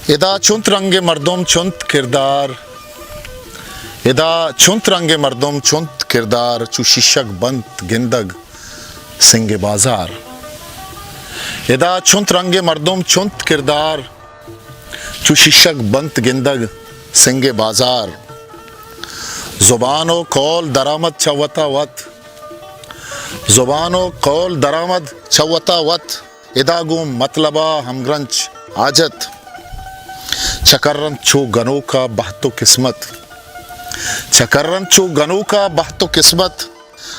इदा चुंत रंगे मर्दुम चुंत किरदार, इदा चुंत रंगे मर्दुम चुंत किरदार, चू शीशक बंत गिंदग सिंगे बाजार। इदा चुंत रंगे मर्दुम चुंत किरदार, चू शीशक बंत गिंदग सिंगे बाजार। जुबानो कौल दरामद चवता वत, जुबानो कौल दरामद चवता वत, इदागू मतलबा हमग्रंच आजत। चकर्रन चो गनो का बहतो किस्मत, चकर्रन चो गनो का बहतो किस्मत,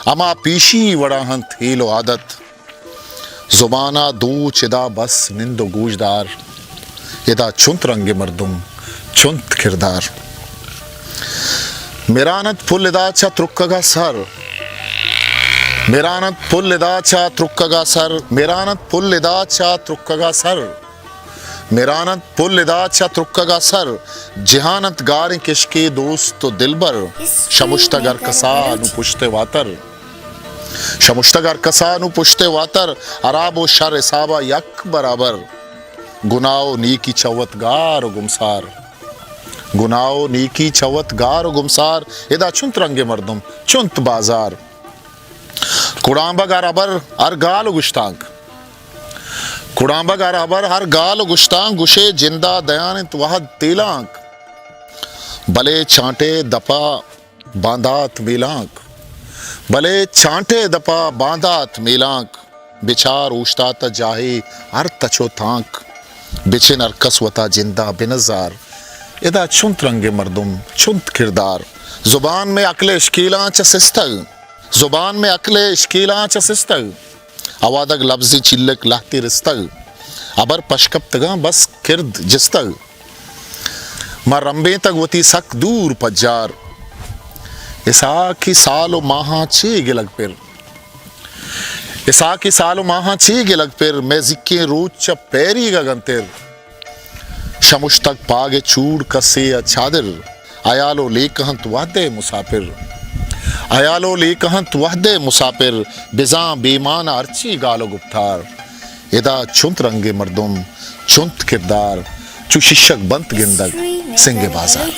अमा पीशी वड़ाहंत हीलो आदत। जुबाना दो चिदा बस निंदो गूजदार, इदा चुंत रंगे मर्दुम चुंत किरदार। मेरानत फुल इदा चा त्रुक्कगा सर, मेरानत फुल इदा चा त्रुक्कगा सर, मेरानत फुल इदा चा त्रुक्कगा सर, मेरानत पुल इदा चा त्रुक्कगा सर। जिहानत गार किशके दोस्त तो दिलबर, शमुश्तगर कसा नु पुश्ते वातर, शमुश्तगर कसा नु पुश्ते वातर। अराबो शर इसाबा यक बराबर, गुनाओ नीकी चवत गार गुमसार, गुनाओ नीकी चवत गार गुमसार। इदा चुंत रंगे मर्दुम चुंत बाजार। कुड़ांबा गार अबर अरगाल गुश्तांग, कुड़ांबा गार अबर हर गाल गुश्तांग, गुशे जिंदा दयानित वहद तेलांक। भले छांटे दपा बांधात मीलांक, भले छांटे दपा बांधात मीलांक। बिचार उश्तात जाहे हर तछो थांक, बिचिन अरकसवता जिंदा बिनजार। इदा चुंत रंगे मर्दुम चुंत किरदार। जुबान में अकले इश्कीला चसिस्तग, जुबान में अकले इश्कीला चसिस्तग। अवादग लफ्ज़ी चिल्लक लाती रिस्तग, अबर पशकब तगा बस किर्द जिस्तग। मरंबे तक वती सक दूर पज्जार, इसा की सालो माहा चे गिलग पिर, इसा की सालो माहा चे गिलग पिर। मैं जिक्के रोज च पैरी गगनतिर, शमुश्तक पागे चूड़ कसे अच्छादिर। अयालो लेकहंत वादे मुसाफिर, अयालो लेकहंत वादे मुसाफिर। बिजा बेमान अर्ची गालो गुप्तार, इदा चुंत रंगे मर्दुम चुंत किरदार, चू शीशक बंत गिंदग सिंगे बाजार।